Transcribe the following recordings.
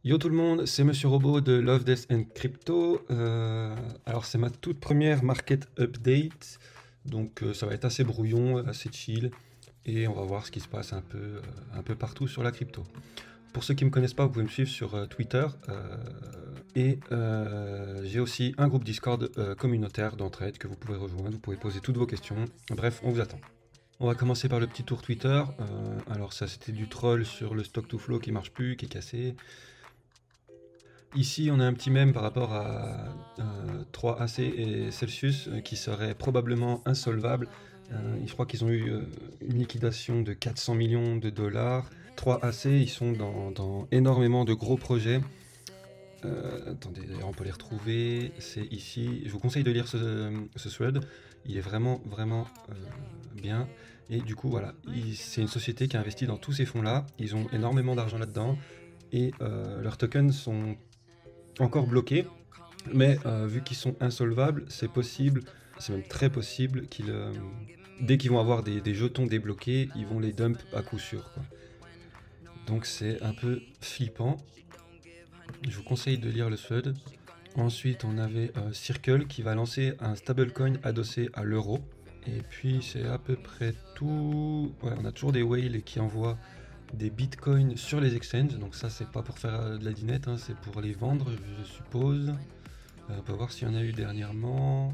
Yo tout le monde, c'est Monsieur Robot de Love, Death and Crypto. Alors c'est ma toute première market update, donc ça va être assez brouillon, assez chill, et on va voir ce qui se passe un peu partout sur la crypto. Pour ceux qui ne me connaissent pas, vous pouvez me suivre sur Twitter, et j'ai aussi un groupe Discord communautaire d'entraide que vous pouvez rejoindre, vous pouvez poser toutes vos questions, bref, on vous attend. On va commencer par le petit tour Twitter. Alors ça c'était du troll sur le stock to flow qui marche plus, qui est cassé. Ici, on a un petit mème par rapport à 3AC et Celsius qui serait probablement insolvable. Je crois qu'ils ont eu une liquidation de 400 millions de dollars. 3AC, ils sont dans énormément de gros projets. Attendez, d'ailleurs, on peut les retrouver. C'est ici. Je vous conseille de lire ce thread. Il est vraiment, vraiment bien. Et du coup, voilà, c'est une société qui a investi dans tous ces fonds-là. Ils ont énormément d'argent là-dedans. Et leurs tokens sont encore bloqués, mais vu qu'ils sont insolvables, c'est possible, c'est même très possible qu'ils, dès qu'ils vont avoir des jetons débloqués, ils vont les dump à coup sûr, quoi. Donc c'est un peu flippant. Je vous conseille de lire le thread. Ensuite, on avait Circle qui va lancer un stablecoin adossé à l'euro. Et puis c'est à peu près tout. Ouais, on a toujours des whales qui envoient des bitcoins sur les exchanges. Donc ça, c'est pas pour faire de la dinette, hein, c'est pour les vendre, je suppose. On peut voir s'il y en a eu dernièrement.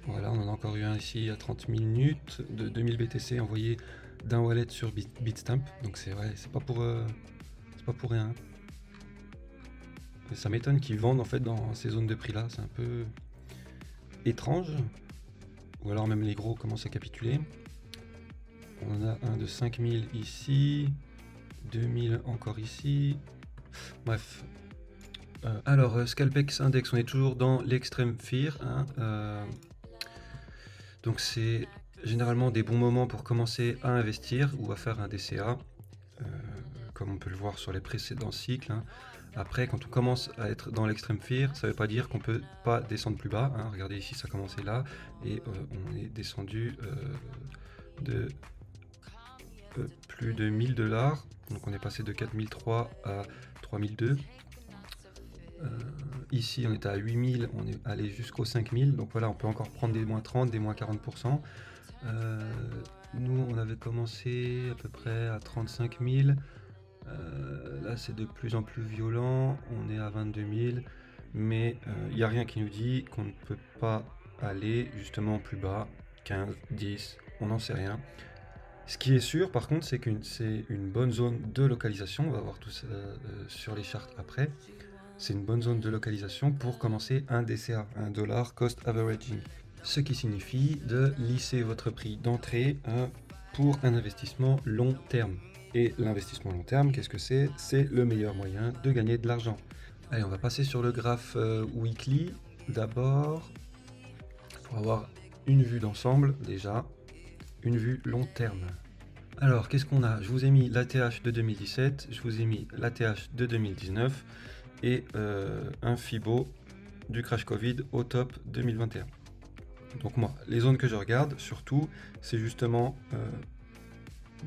Voilà, on en a encore eu un ici à 30 minutes de 2000 BTC envoyé d'un wallet sur Bitstamp. Donc c'est vrai, c'est pas pour rien. Et ça m'étonne qu'ils vendent en fait dans ces zones de prix là, c'est un peu étrange. Ou alors même les gros commencent à capituler. On en a un de 5000 ici, 2000 encore ici. Bref. Alors, Scalpex Index, on est toujours dans l'extrême fear, hein, donc c'est généralement des bons moments pour commencer à investir ou à faire un DCA, comme on peut le voir sur les précédents cycles, hein. Après, quand on commence à être dans l'extrême fear, ça ne veut pas dire qu'on ne peut pas descendre plus bas, hein. Regardez ici, ça a commencé là, et on est descendu de plus de 1000 dollars, donc on est passé de 4003 à 3002. Ici, on était à 8000, on est allé jusqu'aux 5000. Donc voilà, on peut encore prendre des moins 30, des moins 40%. Nous, on avait commencé à peu près à 35 000. Là, c'est de plus en plus violent. On est à 22 000. Mais il n'y a rien qui nous dit qu'on ne peut pas aller justement plus bas. 15, 10, on n'en sait rien. Ce qui est sûr, par contre, c'est que c'est une bonne zone de localisation. On va voir tout ça sur les charts après. C'est une bonne zone de localisation pour commencer un DCA, un dollar cost averaging. Ce qui signifie de lisser votre prix d'entrée pour un investissement long terme. Et l'investissement long terme, qu'est-ce que c'est? C'est le meilleur moyen de gagner de l'argent. Allez, on va passer sur le graphe weekly d'abord pour avoir une vue d'ensemble déjà, une vue long terme. Alors, qu'est-ce qu'on a? Je vous ai mis l'ATH de 2017, je vous ai mis l'ATH de 2019 et un FIBO du crash Covid au top 2021. Donc moi, les zones que je regarde, surtout, c'est justement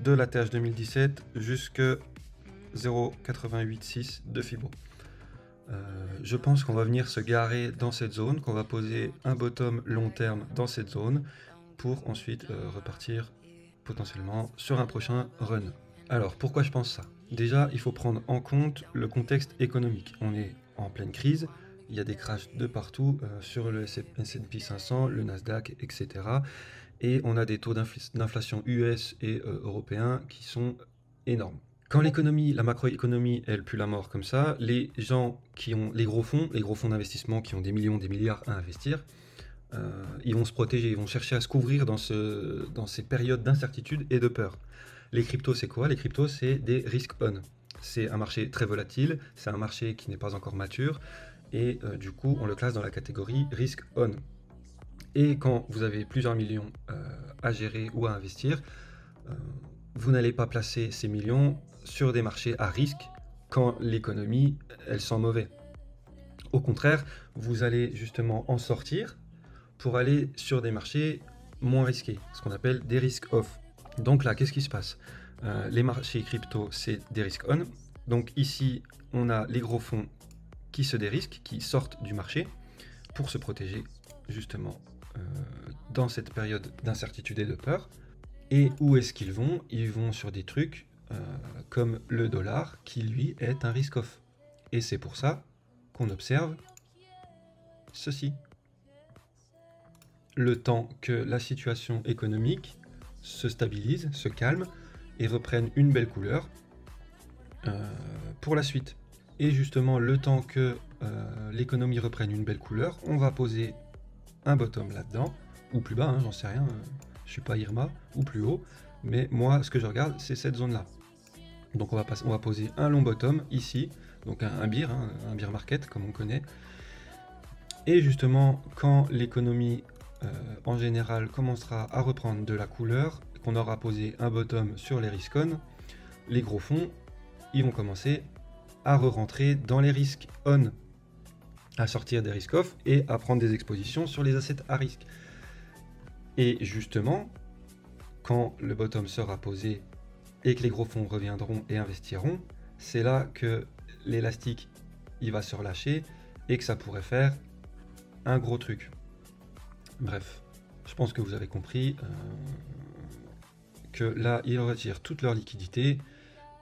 de l'ATH 2017 jusque 0,886 de FIBO. Je pense qu'on va venir se garer dans cette zone, qu'on va poser un bottom long terme dans cette zone pour ensuite repartir potentiellement sur un prochain run. Alors pourquoi je pense ça? Déjà, il faut prendre en compte le contexte économique. On est en pleine crise, il y a des crashs de partout sur le S&P 500, le Nasdaq, etc. Et on a des taux d'inflation US et européens qui sont énormes. Quand l'économie, la macroéconomie, elle pue la mort comme ça, les gens qui ont les gros fonds d'investissement qui ont des millions, des milliards à investir, ils vont se protéger, ils vont chercher à se couvrir dans ces périodes d'incertitude et de peur. Les cryptos, c'est quoi? Les cryptos, c'est des risk on. C'est un marché très volatile, c'est un marché qui n'est pas encore mature, et du coup, on le classe dans la catégorie risk on. Et quand vous avez plusieurs millions à gérer ou à investir, vous n'allez pas placer ces millions sur des marchés à risque quand l'économie, elle sent mauvais. Au contraire, vous allez justement en sortir pour aller sur des marchés moins risqués, ce qu'on appelle des risk off. Donc là, qu'est-ce qui se passe? Les marchés crypto, c'est des risk on. Donc ici, on a les gros fonds qui se dérisquent, qui sortent du marché pour se protéger justement dans cette période d'incertitude et de peur. Et où est-ce qu'ils vont? Ils vont sur des trucs comme le dollar, qui lui est un risk-off. Et c'est pour ça qu'on observe ceci. Le temps que la situation économique se stabilise, se calme et reprenne une belle couleur pour la suite. Et justement, le temps que l'économie reprenne une belle couleur, on va poser un bottom là-dedans, ou plus bas, hein, j'en sais rien, je suis pas Irma, ou plus haut, mais moi, ce que je regarde, c'est cette zone-là. Donc on va poser un long bottom ici, donc un bear, hein, un bear market, comme on connaît. Et justement, quand l'économie en général commencera à reprendre de la couleur, qu'on aura posé un bottom sur les risk-on, les gros fonds, ils vont commencer à re-rentrer dans les risques on, à sortir des risques off et à prendre des expositions sur les assets à risque. Et justement, quand le bottom sera posé et que les gros fonds reviendront et investiront, c'est là que l'élastique il va se relâcher et que ça pourrait faire un gros truc. Bref, je pense que vous avez compris que là, ils retirent toute leur liquidité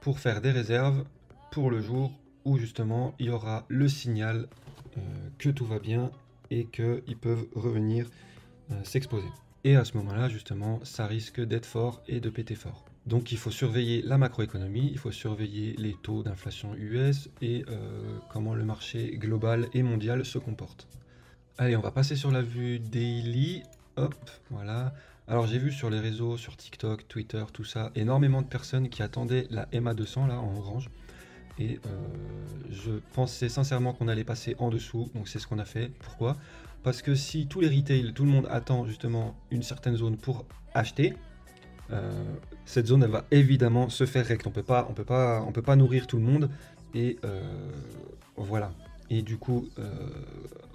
pour faire des réserves pour le jour où justement il y aura le signal que tout va bien et qu'ils peuvent revenir s'exposer. Et à ce moment-là, justement, ça risque d'être fort et de péter fort. Donc il faut surveiller la macroéconomie, il faut surveiller les taux d'inflation US et comment le marché global et mondial se comporte. Allez, on va passer sur la vue daily. Hop, voilà. Alors j'ai vu sur les réseaux, sur TikTok, Twitter, tout ça, énormément de personnes qui attendaient la MA200 là en orange. Et je pensais sincèrement qu'on allait passer en dessous, donc c'est ce qu'on a fait. Pourquoi? Parce que si tous les retail, tout le monde attend justement une certaine zone pour acheter, cette zone elle va évidemment se faire rect. On peut pas nourrir tout le monde et voilà. Et du coup,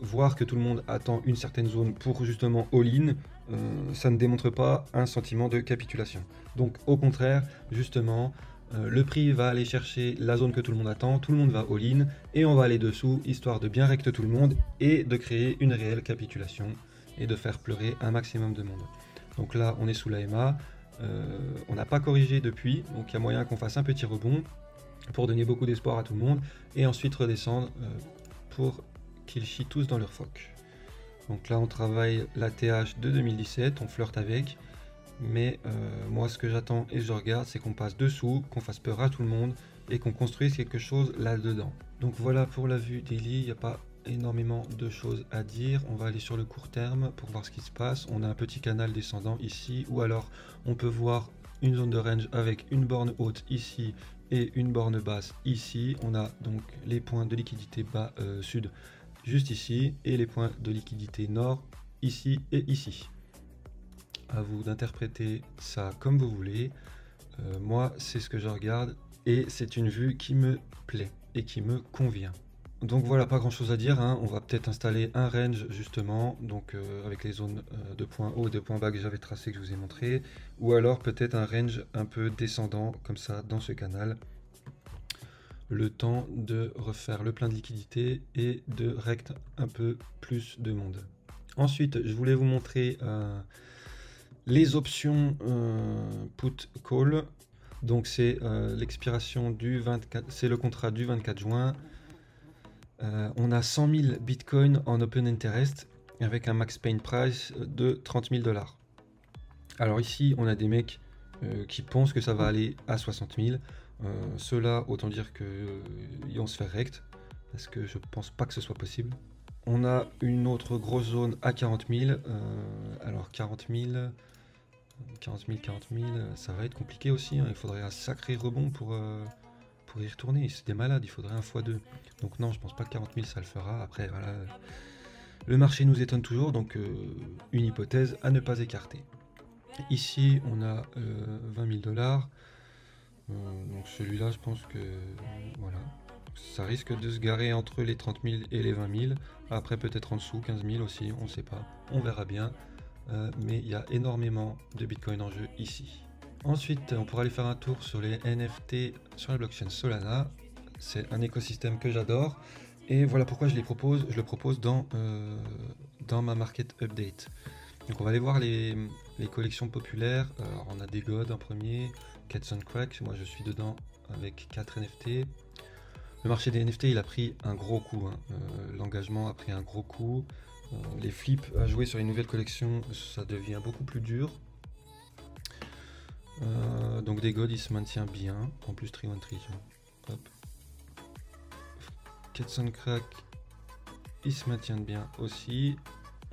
voir que tout le monde attend une certaine zone pour justement all-in, ça ne démontre pas un sentiment de capitulation. Donc au contraire, justement, le prix va aller chercher la zone que tout le monde attend, tout le monde va all-in, et on va aller dessous, histoire de bien recte tout le monde, et de créer une réelle capitulation, et de faire pleurer un maximum de monde. Donc là, on est sous la MA, on n'a pas corrigé depuis, donc il y a moyen qu'on fasse un petit rebond, pour donner beaucoup d'espoir à tout le monde, et ensuite redescendre pour qu'ils chient tous dans leur phoque. Donc là, on travaille la TH de 2017, on flirte avec, mais moi ce que j'attends et je regarde, c'est qu'on passe dessous, qu'on fasse peur à tout le monde et qu'on construise quelque chose là-dedans. Donc voilà pour la vue daily, il n'y a pas énormément de choses à dire. On va aller sur le court terme pour voir ce qui se passe. On a un petit canal descendant ici, ou alors on peut voir une zone de range avec une borne haute ici et une borne basse ici. On a donc les points de liquidité bas sud juste ici et les points de liquidité nord ici et ici. À vous d'interpréter ça comme vous voulez. Moi, c'est ce que je regarde et c'est une vue qui me plaît et qui me convient. Donc voilà, pas grand chose à dire, hein. On va peut-être installer un range justement, donc avec les zones de points hauts et de points bas que j'avais tracé, que je vous ai montré, ou alors peut-être un range un peu descendant comme ça dans ce canal, le temps de refaire le plein de liquidité et de rect un peu plus de monde. Ensuite, je voulais vous montrer les options put call. Donc c'est l'expiration du 24, c'est le contrat du 24 juin. On a 100 000 bitcoins en open interest avec un max pain price de 30 000 $. Alors ici, on a des mecs qui pensent que ça va aller à 60 000. Ceux-là, autant dire qu'ils vont se faire rect, parce que je pense pas que ce soit possible. On a une autre grosse zone à 40 000. Alors 40 000, ça va être compliqué aussi, hein. Il faudrait un sacré rebond pour y retourner. C'est des malades, il faudrait un x2. Donc non, je pense pas que 40 000 ça le fera. Après, voilà, le marché nous étonne toujours, donc une hypothèse à ne pas écarter. Ici, on a 20 000 $. Donc celui-là, je pense que voilà, ça risque de se garer entre les 30 000 et les 20 000. Après, peut-être en dessous, 15 000 aussi, on ne sait pas. On verra bien. Mais il y a énormément de Bitcoin en jeu ici. Ensuite, on pourra aller faire un tour sur les NFT sur la blockchain Solana. c'est un écosystème que j'adore. Et voilà pourquoi je le propose dans ma market update. Donc on va aller voir les collections populaires. Alors on a des gods en premier, Cats and Crack, moi je suis dedans avec 4 NFT. Le marché des NFT il a pris un gros coup, hein. L'engagement a pris un gros coup. Les flips à jouer sur les nouvelles collections, ça devient beaucoup plus dur. Donc des gods il se maintient bien, en plus 313. Hop. Cats and Crack, ils se maintiennent bien aussi.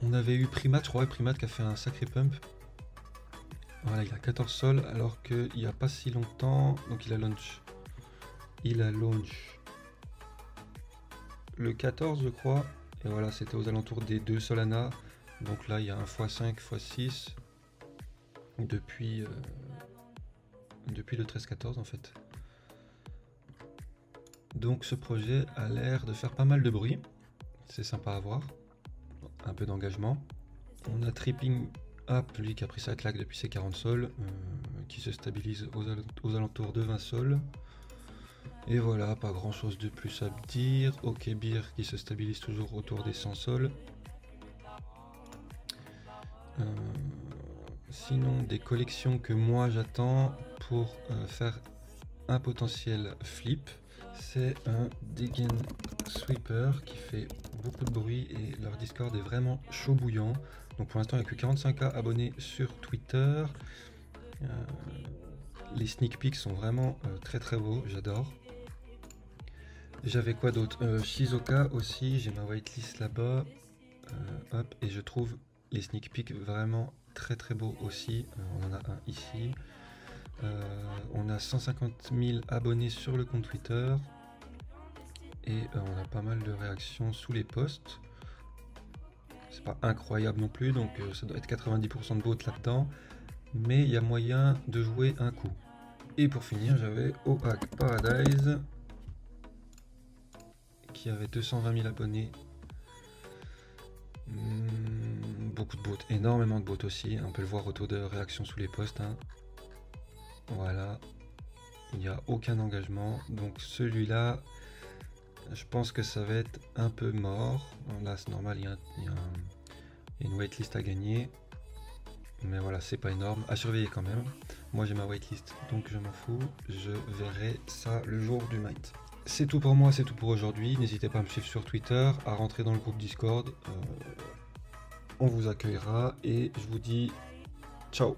On avait eu Primate, je crois, Primate qui a fait un sacré pump. Voilà, il a 14 sols alors qu'il n'y a pas si longtemps. Donc il a launch. Il a launch le 14, je crois. Et voilà, c'était aux alentours des 2 Solana. Donc là, il y a un x5, x6 depuis le 13-14 en fait. Donc ce projet a l'air de faire pas mal de bruit. C'est sympa à voir. Un peu d'engagement. On a Tripping Up, lui qui a pris sa claque depuis ses 40 sols, qui se stabilise aux alentours de 20 sols. Et voilà, pas grand chose de plus à dire. Ok Beer qui se stabilise toujours autour des 100 sols. Sinon, des collections que moi j'attends pour faire un potentiel flip, c'est un Dig & Sweeper qui fait beaucoup de bruit et leur Discord est vraiment chaud bouillant. Donc pour l'instant il n'y a que 45K abonnés sur Twitter. Les sneak peeks sont vraiment très très beaux, j'adore. J'avais quoi d'autre, Shizuoka aussi, j'ai ma whitelist là-bas. Hop, et je trouve les sneak peeks vraiment très très beaux aussi. On en a un ici. On a 150 000 abonnés sur le compte Twitter. Et on a pas mal de réactions sous les posts. C'est pas incroyable non plus, donc ça doit être 90% de votes là-dedans. Mais il y a moyen de jouer un coup. Et pour finir, j'avais Oak Paradise qui avait 220 000 abonnés. Beaucoup de bots, énormément de bots aussi. On peut le voir au taux de réaction sous les posts, hein. Voilà, il n'y a aucun engagement. Donc celui-là, je pense que ça va être un peu mort. Là c'est normal, il y a une waitlist à gagner. Mais voilà, c'est pas énorme. À surveiller quand même. Moi j'ai ma waitlist, donc je m'en fous. Je verrai ça le jour du might. C'est tout pour moi, c'est tout pour aujourd'hui. N'hésitez pas à me suivre sur Twitter, à rentrer dans le groupe Discord. On vous accueillera et je vous dis ciao.